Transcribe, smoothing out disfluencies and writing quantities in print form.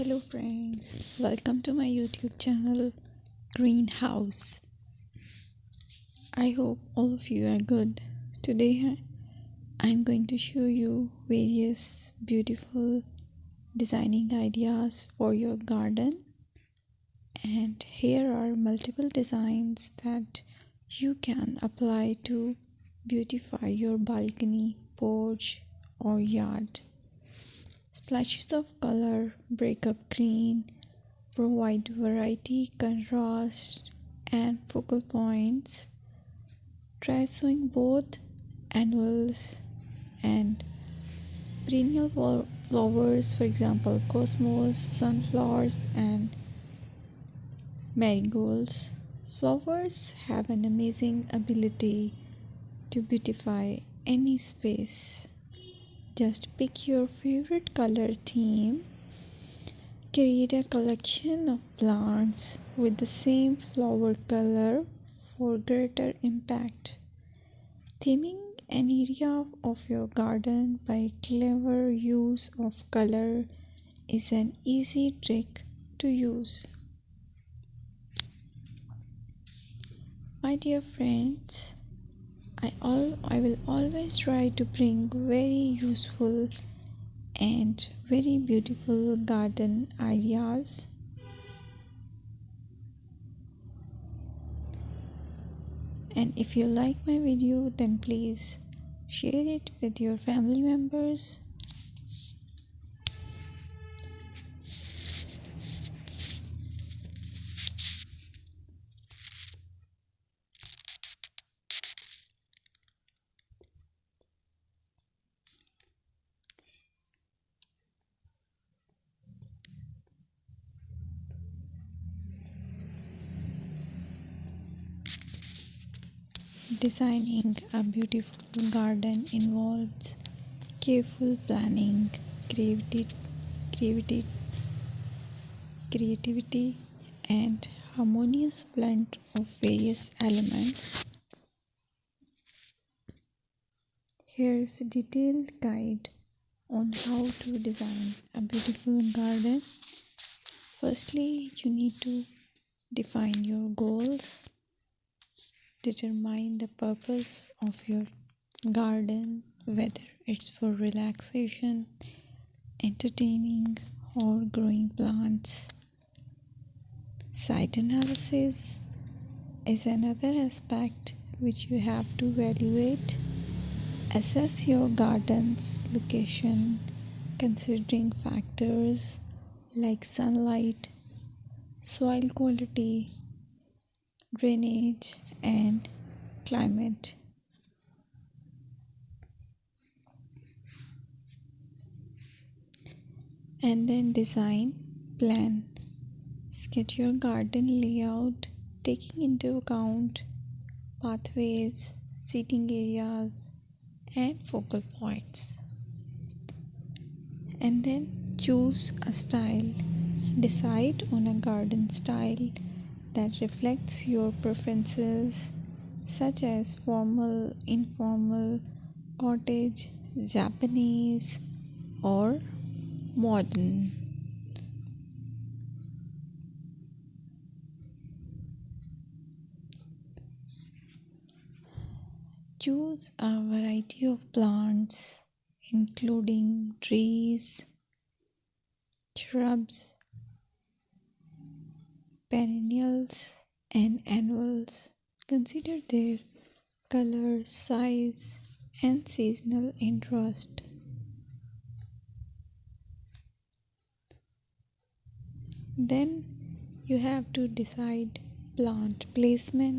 Hello friends, welcome to my YouTube channel Greenhouse. I hope all of you are good. Today I'm going to show you various beautiful designing ideas for your garden, and here are multiple designs that you can apply to beautify your balcony, porch or yard. Splashes of color break up green, provide variety, contrast, and focal points. Try sowing both annuals and perennial flowers, for example, cosmos, sunflowers, and marigolds. Flowers have an amazing ability to beautify any space. Just pick your favorite color theme. Create a collection of plants with the same flower color for greater impact. Theming an area of your garden by clever use of color is an easy trick to use. My dear friends, I will always try to bring very useful and very beautiful garden ideas. And if you like my video, then please share it with your family members. Designing a beautiful garden involves careful planning, creativity, creativity, and harmonious blend of various elements. Here's a detailed guide on how to design a beautiful garden. Firstly, you need to define your goals. Determine the purpose of your garden, whether it's for relaxation, entertaining, or growing plants. Site analysis is another aspect which you have to evaluate. Assess your garden's location, considering factors like sunlight, soil quality, drainage, and climate. And then design, plan. Sketch your garden layout, taking into account pathways, seating areas, and focal points. And then choose a style. Decide on a garden style that reflects your preferences, such as formal, informal, cottage, Japanese, or modern. Choose a variety of plants, including trees, shrubs, perennials, and annuals. Consider their color, size, and seasonal interest. Then you have to decide plant placement.